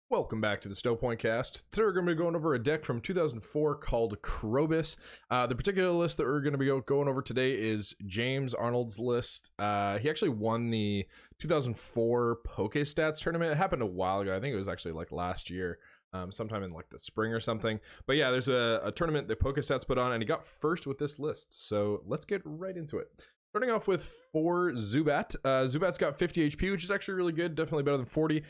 Welcome back to the Stowpoint Cast. Today we're going to be going over a deck from 2004 called Crobyss. The particular list that we're going to be going over today is James Arnold's list. He actually won the 2004 PokeStats tournament. It happened a while ago. I think it was actually like last year, sometime in like the spring or something. But yeah, there's a tournament that PokeStats put on, and he got first with this list. So let's get right into it. Starting off with 4 Zubat. Zubat's got 50 HP, which is actually really good. Definitely better than 40.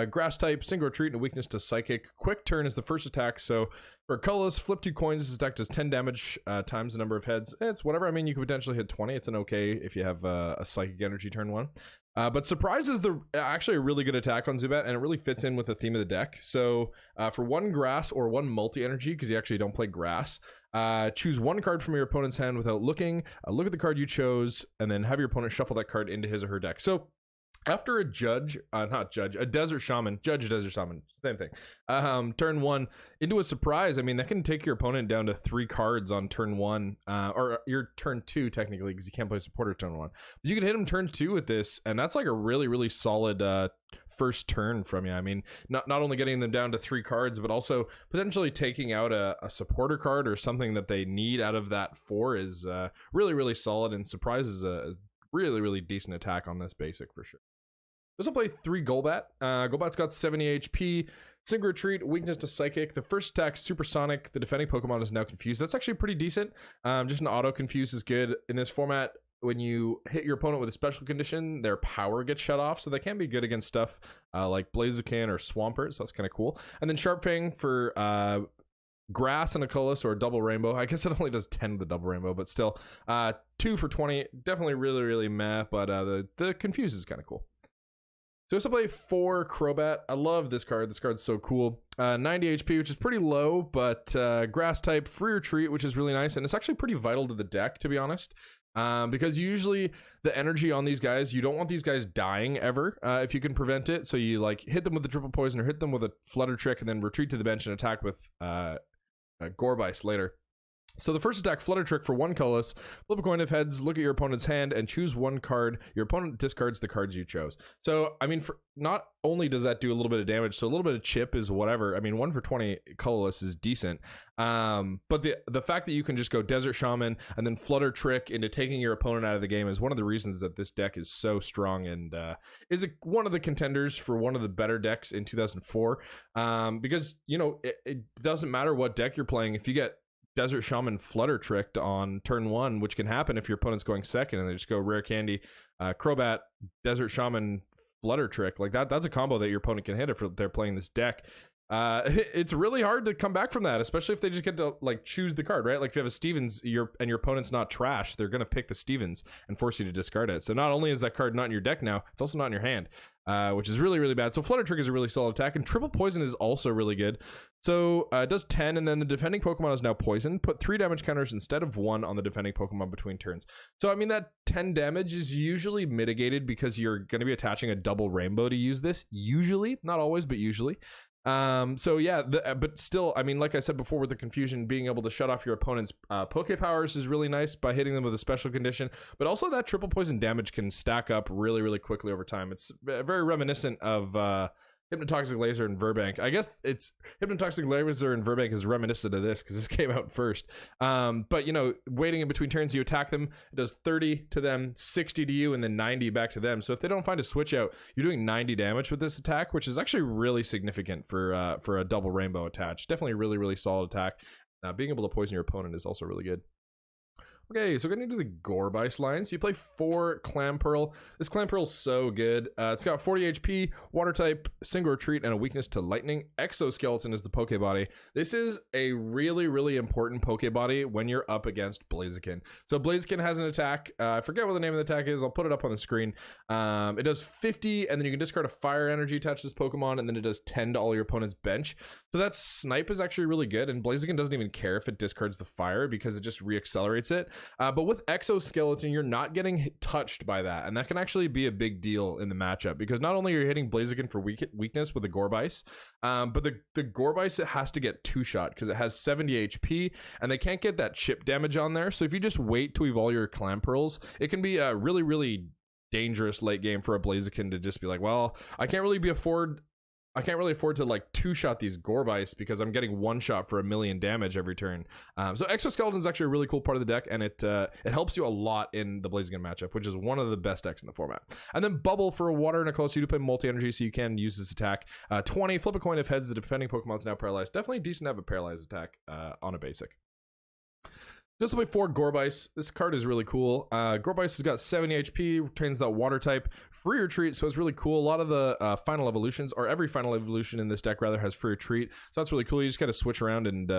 Grass type, single retreat, and a weakness to Psychic. Quick turn is the first attack. So for colorless, flip 2 coins. This attack does 10 damage times the number of heads. It's whatever. I mean, you could potentially hit 20. It's an okay if you have a Psychic Energy turn 1. But Surprise is actually a really good attack on Zubat, and it really fits in with the theme of the deck. So for 1 grass or 1 multi-energy, because you actually don't play grass, choose 1 card from your opponent's hand without looking, look at the card you chose, and then have your opponent shuffle that card into his or her deck. So after a Desert Shaman, Desert Shaman, same thing, turn 1 into a Surprise, I mean, that can take your opponent down to 3 cards on turn 1, or your turn 2 technically, because you can't play supporter turn 1. But you can hit him turn 2 with this, and that's like a really, really solid first turn from you. I mean, not only getting them down to 3 cards, but also potentially taking out a supporter card or something that they need out of that 4 is really, really solid, and Surprise is a really, really decent attack on this basic for sure. This will play 3 Golbat. Golbat's got 70 HP, single retreat, weakness to Psychic. The first attack, Supersonic. The defending Pokemon is now confused. That's actually pretty decent. Just an auto confuse is good. In this format, when you hit your opponent with a special condition, their power gets shut off, so they can be good against stuff like Blaziken or Swampert, so that's kind of cool. And then Sharp Fang for grass and a colorless or a double rainbow. I guess it only does 10 with the double rainbow, but still 2 for 20. Definitely really, really meh, but the confuse is kind of cool. So this will play 4 Crobat. I love this card. This card's so cool. 90 HP, which is pretty low, but grass type, free retreat, which is really nice, and it's actually pretty vital to the deck, to be honest. Because usually the energy on these guys, you don't want these guys dying ever if you can prevent it. So you like hit them with the triple poison or hit them with a flutter trick and then retreat to the bench and attack with Gorbe Ice later. So the first attack, Flutter Trick for 1 colorless, flip a coin of heads, look at your opponent's hand, and choose 1 card. Your opponent discards the cards you chose. So, I mean, for not only does that do a little bit of damage, so a little bit of chip is whatever. I mean, 1 for 20 colorless is decent. But the fact that you can just go Desert Shaman and then Flutter Trick into taking your opponent out of the game is one of the reasons that this deck is so strong and is one of the contenders for one of the better decks in 2004. Because, you know, it doesn't matter what deck you're playing. If you get Desert Shaman Flutter Tricked on turn 1, which can happen if your opponent's going second and they just go Rare Candy, Crobat, Desert Shaman Flutter Trick, like that's a combo that your opponent can hit if they're playing this deck. It's really hard to come back from that, especially if they just get to like choose the card, right? Like if you have a Stevens, your opponent's not trash, they're gonna pick the Stevens and force you to discard it. So not only is that card not in your deck now, it's also not in your hand, which is really, really bad. So Flutter Trick is a really solid attack, and Triple Poison is also really good. So it does 10, and then the defending Pokemon is now poisoned. Put 3 damage counters instead of 1 on the defending Pokemon between turns. So I mean, that 10 damage is usually mitigated because you're going to be attaching a double rainbow to use this. Usually, not always, but usually. So yeah, but still, I mean, like I said before with the confusion, being able to shut off your opponent's Poke Powers is really nice by hitting them with a special condition, but also that triple poison damage can stack up really, really quickly over time. It's very reminiscent of Hypnotoxic Laser and Verbank. I guess it's Hypnotoxic Laser and Verbank is reminiscent of this because this came out first. But you know, waiting in between turns, you attack them, it does 30 to them, 60 to you, and then 90 back to them. So if they don't find a switch out, you're doing 90 damage with this attack, which is actually really significant for a double rainbow attach. Definitely a really, really solid attack. Being able to poison your opponent is also really good. Okay, so getting into the Gorbyss line. So you play 4 Clamperl. This Clamperl is so good. It's got 40 HP, water type, single retreat, and a weakness to lightning. Exoskeleton is the Pokebody. This is a really, really important Pokebody when you're up against Blaziken. So Blaziken has an attack. I forget what the name of the attack is. I'll put it up on the screen. It does 50, and then you can discard a fire energy attached to this Pokemon, and then it does 10 to all your opponent's bench. So that Snipe is actually really good, and Blaziken doesn't even care if it discards the fire because it just reaccelerates it. But with Exoskeleton, you're not getting touched by that, and that can actually be a big deal in the matchup because not only are you hitting Blaziken for weakness with the Gorbyss, but the Gorbyss, it has to get 2-shot because it has 70 HP, and they can't get that chip damage on there. So if you just wait to evolve your Clamperls, it can be really, really dangerous late game for a Blaziken to just be like, well, I can't really afford to like two-shot these Grope Ice because I'm getting one shot for 1,000,000 damage every turn. So Exoskeleton is actually a really cool part of the deck, and it helps you a lot in the Blaziken matchup, which is one of the best decks in the format. And then Bubble for a water and a color, so you do play multi-energy, so you can use this attack. 20, flip a coin if heads, the defending Pokemon's now paralyzed. Definitely decent to have a paralyzed attack on a basic. Just play 4 Grope Ice. This card is really cool. Grope Ice has got 70 HP, retains that water type, free retreat, so it's really cool. A lot of the final evolutions, or every final evolution in this deck rather, has free retreat, so that's really cool. You just gotta switch around and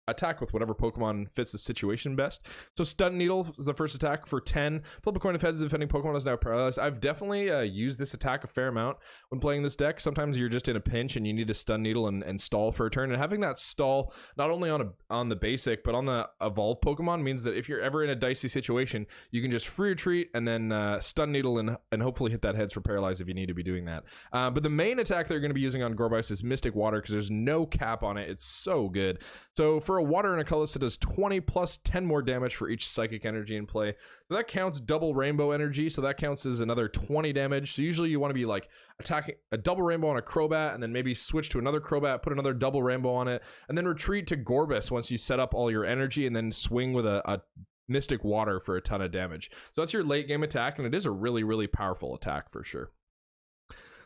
attack with whatever Pokemon fits the situation best. So Stun Needle is the first attack for 10. Flip a coin if heads, the defending Pokemon is now paralyzed. I've definitely used this attack a fair amount when playing this deck. Sometimes you're just in a pinch and you need to Stun Needle and stall for a turn, and having that stall not only on the basic but on the evolved Pokemon means that if you're ever in a dicey situation, you can just free retreat and then Stun Needle and hopefully hit that heads for paralyzed if you need to be doing that. But the main attack they're going to be using on Grope Ice is Mystic Water, because there's no cap on it. It's so good. So for a water and a colorless, it does 20 plus 10 more damage for each psychic energy in play. So that counts double rainbow energy, so that counts as another 20 damage. So usually you want to be like attacking a double rainbow on a Crobat, and then maybe switch to another Crobat, put another double rainbow on it, and then retreat to Gorbyss once you set up all your energy, and then swing with a Mystic Water for a ton of damage. So that's your late game attack, and it is a really, really powerful attack for sure.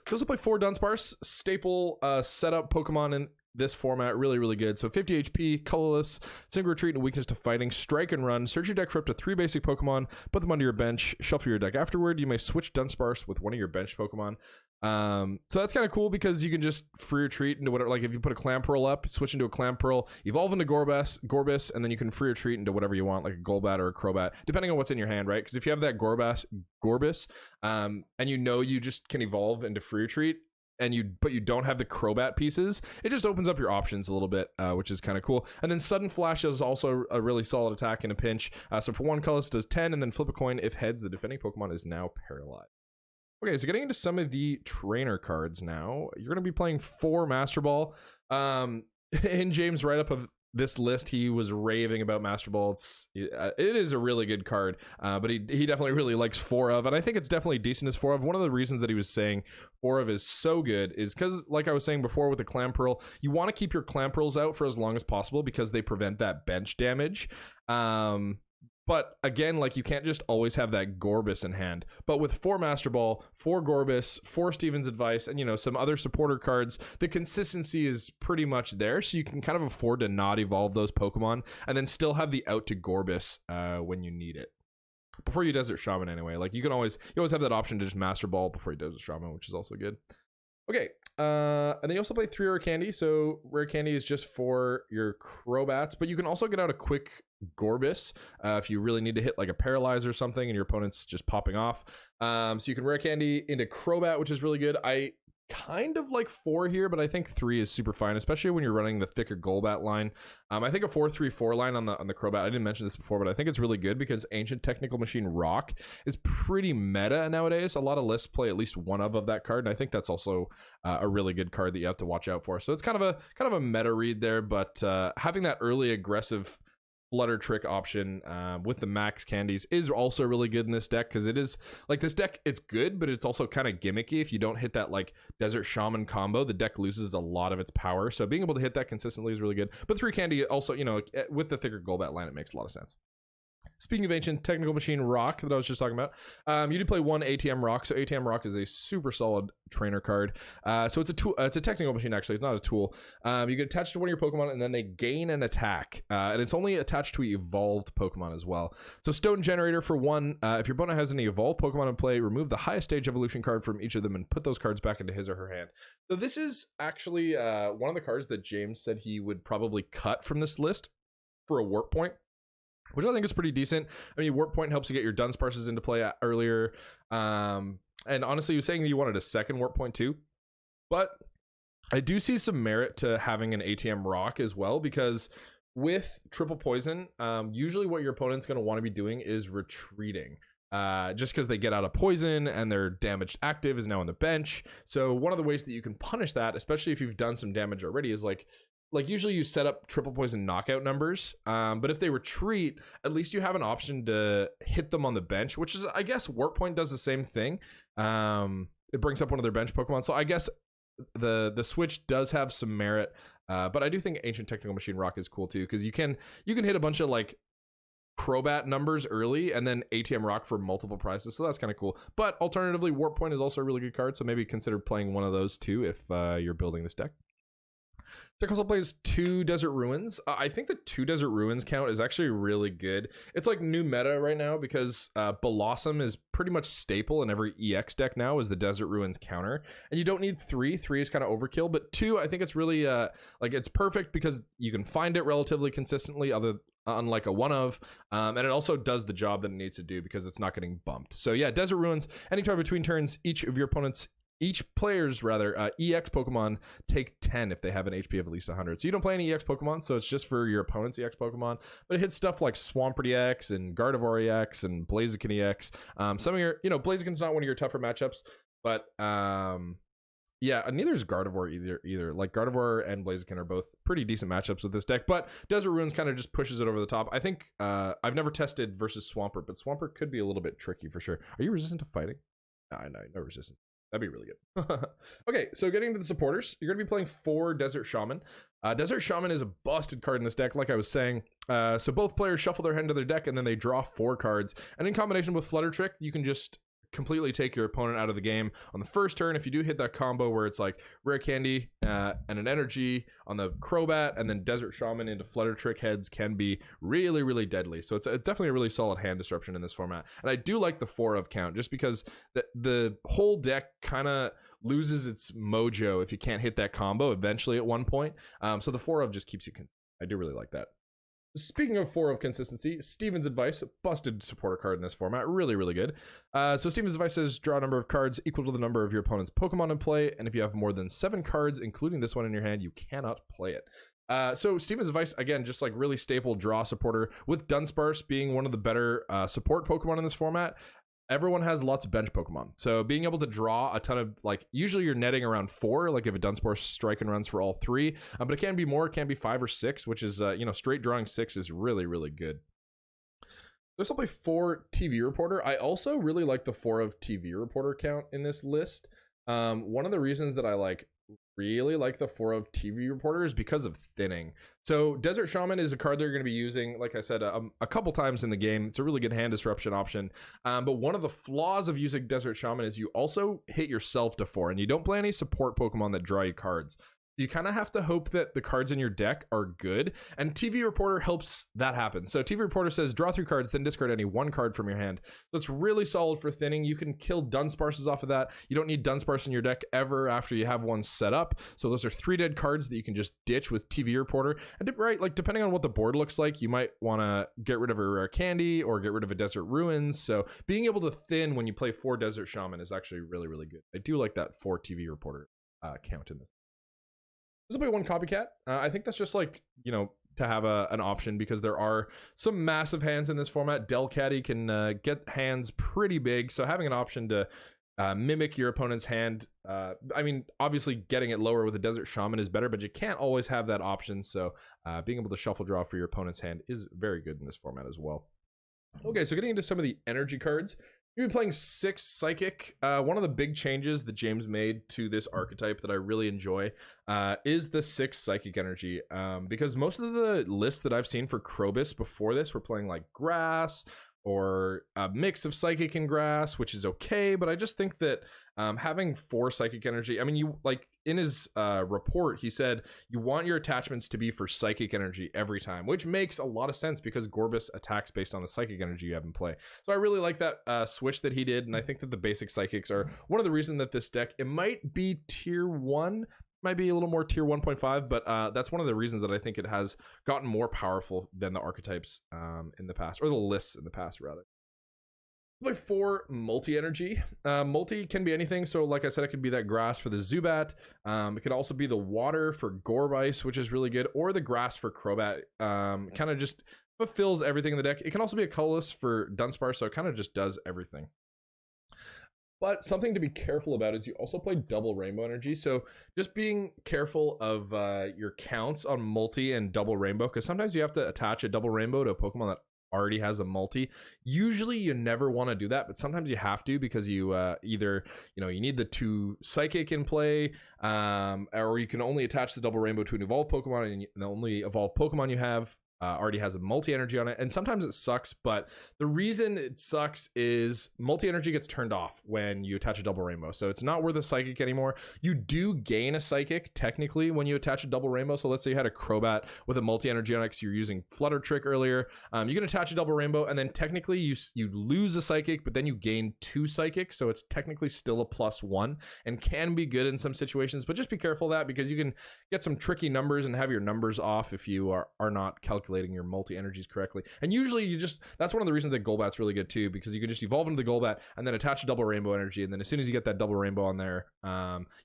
So let's play 4 Dunsparce, staple setup Pokemon in this format. Really, really good. So 50 HP, colorless, single retreat and weakness to fighting, strike and run. Search your deck for up to 3 basic Pokemon, put them under your bench, shuffle your deck afterward. You may switch Dunsparce with one of your bench Pokemon. So that's kind of cool because you can just free retreat into whatever, like if you put a Clamperl up, switch into a Clamperl, evolve into Gorbyss, and then you can free retreat into whatever you want, like a Golbat or a Crobat, depending on what's in your hand, right? Because if you have that Gorbyss, and you know you just can evolve into free retreat, but you don't have the Crobat pieces, it just opens up your options a little bit, which is kind of cool. And then Sudden Flash is also a really solid attack in a pinch. So for 1 colorless, does 10, and then flip a coin. If heads, the defending Pokemon is now paralyzed. Okay, so getting into some of the trainer cards now. You're going to be playing 4 Master Ball. In James' write-up of this list, he was raving about Master Ball. It is a really good card, but he definitely really likes 4 of, and I think it's definitely decent as 4 of. One of the reasons that he was saying 4 of is so good is because, like I was saying before with the Clamperl, you want to keep your Clamperls out for as long as possible because they prevent that bench damage. But again, like, you can't just always have that Gorbyss in hand. But with 4 Master Ball, 4 Gorbyss, 4 Steven's Advice, and, you know, some other supporter cards, the consistency is pretty much there. So you can kind of afford to not evolve those Pokemon and then still have the out to Gorbyss when you need it. Before you Desert Shaman anyway. Like, you always have that option to just Master Ball before you Desert Shaman, which is also good. Okay, and then you also play 3 Rare Candy. So Rare Candy is just for your Crobats, but you can also get out a quick Gorbyss if you really need to hit like a Paralyze or something and your opponent's just popping off. So you can Rare Candy into Crobat, which is really good. I kind of like 4 here, but I think 3 is super fine, especially when you're running the thicker Golbat line. I think a 4-3-4 line on the Crobat, I didn't mention this before, but I think it's really good because Ancient Technical Machine Rock is pretty meta nowadays. A lot of lists play at least one of that card, and I think that's also a really good card that you have to watch out for. So it's kind of a meta read there, but having that early aggressive Flutter Trick option with the max candies is also really good in this deck, because it is like, this deck, it's good, but it's also kind of gimmicky. If you don't hit that like Desert Shaman combo, the deck loses a lot of its power. So being able to hit that consistently is really good. But 3 candy also, you know, with the thicker Golbat line, it makes a lot of sense. Speaking of Ancient Technical Machine Rock that I was just talking about, you do play 1 ATM Rock. So ATM Rock is a super solid trainer card. So it's a tool. It's a technical machine, actually. It's not a tool. You get attached to one of your Pokemon, and then they gain an attack. And it's only attached to evolved Pokemon as well. So Stone Generator for 1. If your opponent has any evolved Pokemon in play, remove the highest stage evolution card from each of them and put those cards back into his or her hand. So this is actually one of the cards that James said he would probably cut from this list for a Warp Point, which I think is pretty decent. I mean, Warp Point helps you get your Dunsparces into play earlier. And honestly, he was saying that you wanted a second Warp Point too. But I do see some merit to having an ATM Rock as well, because with Triple Poison, usually what your opponent's going to want to be doing is retreating. Just because they get out of poison and their damaged active is now on the bench. So one of the ways that you can punish that, especially if you've done some damage already, is like like usually you set up triple poison knockout numbers, but if they retreat, at least you have an option to hit them on the bench, which is, I guess, Warp Point does the same thing. It brings up one of their bench Pokemon, so I guess the switch does have some merit, but I do think Ancient Technical Machine Rock is cool too, because you can hit a bunch of like Crobat numbers early and then ATM Rock for multiple prizes, so that's kind of cool. But alternatively, Warp Point is also a really good card, so maybe consider playing one of those too if you're building this deck. Deck also plays 2 Desert Ruins. I think the 2 Desert Ruins count is actually really good. It's like new meta right now because Blossom is pretty much staple in every EX deck now is the Desert Ruins counter. And you don't need 3. 3 is kind of overkill, but 2, I think it's really like it's perfect because you can find it relatively consistently unlike a one of, and it also does the job that it needs to do because it's not getting bumped. So yeah, Desert Ruins, anytime between turns, each player's EX Pokemon take 10 if they have an HP of at least 100. So you don't play any EX Pokemon, so it's just for your opponent's EX Pokemon. But it hits stuff like Swampert EX and Gardevoir EX and Blaziken EX. Some of your, Blaziken's not one of your tougher matchups, but yeah, neither is Gardevoir either. Like Gardevoir and Blaziken are both pretty decent matchups with this deck, but Desert Ruins kind of just pushes it over the top. I think I've never tested versus Swampert, but Swampert could be a little bit tricky for sure. Are you resistant to fighting? No resistance. That'd be really good. Okay, so getting to the supporters, you're going to be playing 4 Desert Shaman. Desert Shaman is a busted card in this deck, like I was saying. So both players shuffle their hand to their deck, and then they draw 4 cards. And in combination with Flutter Trick, you can just completely take your opponent out of the game on the first turn. If you do hit that combo where it's like Rare Candy and an Energy on the Crobat, and then Desert Shaman into Flutter Trick heads can be really, really deadly. So it's definitely a really solid hand disruption in this format. And I do like the 4 of count just because the whole deck kind of loses its mojo if you can't hit that combo eventually at one point. So the 4 of just keeps you consistent. I do really like that. Speaking of 4 of consistency, Steven's Advice, busted supporter card in this format, really, really good. So Steven's Advice says draw a number of cards equal to the number of your opponent's Pokemon in play, and if you have more than 7 cards, including this one in your hand, you cannot play it. So Steven's Advice, again, just like really staple draw supporter, with Dunsparce being one of the better support Pokemon in this format. Everyone has lots of bench Pokemon, so being able to draw a ton of, like, usually you're netting around 4, like if a Dunsparce strike and runs for all 3, but it can be more, it can be 5 or 6, which is, straight drawing 6 is really, really good. This will play 4 TV Reporter. I also really like the 4 of TV Reporter count in this list. One of the reasons that I really like the 4 of TV Reporter is because of thinning. So Desert Shaman is a card that you're going to be using, like I said, a couple times in the game. It's a really good hand disruption option. But one of the flaws of using Desert Shaman is you also hit yourself to 4, and you don't play any support Pokemon that draw you cards. You kind of have to hope that the cards in your deck are good, and TV Reporter helps that happen. So TV Reporter says draw 3 cards, then discard any 1 card from your hand. So it's really solid for thinning. You can kill Dunsparces off of that. You don't need Dunsparce in your deck ever after you have one set up. So those are 3 dead cards that you can just ditch with TV Reporter. And depending on what the board looks like, you might want to get rid of a Rare Candy or get rid of a Desert Ruins. So being able to thin when you play 4 Desert Shaman is actually really, really good. I do like that 4 TV Reporter count in this. This will be 1 Copycat. I think that's just to have an option because there are some massive hands in this format. Delcatty can get hands pretty big, so having an option to mimic your opponent's hand, obviously getting it lower with a Desert Shaman is better, but you can't always have that option, so being able to shuffle draw for your opponent's hand is very good in this format as well. Okay, so getting into some of the energy cards. You've been playing 6 Psychic. One of the big changes that James made to this archetype that I really enjoy is the 6 Psychic energy. Because most of the lists that I've seen for Crobyss before this were playing like Grass or a mix of Psychic and Grass, which is okay, but I just think that having 4 Psychic energy, in his report, he said you want your attachments to be for Psychic energy every time, which makes a lot of sense because Gorbyss attacks based on the Psychic energy you have in play. So I really like that switch that he did, and I think that the basic Psychics are one of the reasons that this deck, it might be tier 1, might be a little more tier 1.5, but that's one of the reasons that I think it has gotten more powerful than the archetypes in the past, or the lists in the past rather. Play 4 multi-energy. Multi can be anything, so like I said, it could be that grass for the Zubat. It could also be the water for Grope Ice, which is really good, or the grass for Crobat. Kind of just fulfills everything in the deck. It can also be a colorless for Dunsparce, so it kind of just does everything. But something to be careful about is you also play double rainbow energy. So just being careful of your counts on multi and double rainbow, because sometimes you have to attach a double rainbow to a Pokemon that already has a multi. Usually you never want to do that, but sometimes you have to, because you either, you know, you need the 2 psychic in play, or you can only attach the double rainbow to an evolved Pokemon, and the only evolved Pokemon you have already has a multi-energy on it. And sometimes it sucks, but the reason it sucks is multi-energy gets turned off when you attach a double rainbow, so it's not worth a psychic anymore. You do gain a psychic technically when you attach a double rainbow. So let's say you had a Crobat with a multi-energy on it because you're using Flutter Trick earlier. You can attach a double rainbow, and then technically you lose a psychic, but then you gain 2 psychics, so it's technically still a +1 and can be good in some situations. But just be careful of that, because you can get some tricky numbers and have your numbers off if you are not calculating your multi energies correctly. And usually that's one of the reasons that Golbat's really good too, because you can just evolve into the Golbat and then attach a double rainbow energy, and then as soon as you get that double rainbow on there,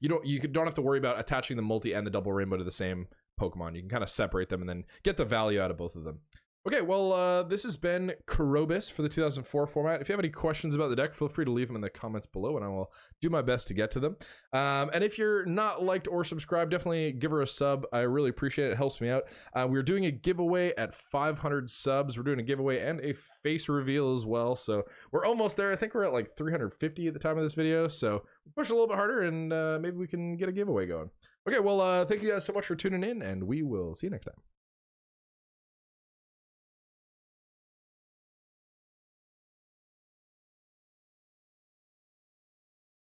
you don't have to worry about attaching the multi and the double rainbow to the same Pokemon. You can kind of separate them and then get the value out of both of them. Okay, well, this has been Crobyss for the 2004 format. If you have any questions about the deck, feel free to leave them in the comments below, and I will do my best to get to them. And if you're not liked or subscribed, definitely give her a sub. I really appreciate it. It helps me out. We're doing a giveaway at 500 subs. We're doing a giveaway and a face reveal as well, so we're almost there. I think we're at like 350 at the time of this video, so push a little bit harder, and maybe we can get a giveaway going. Okay, well, thank you guys so much for tuning in, and we will see you next time.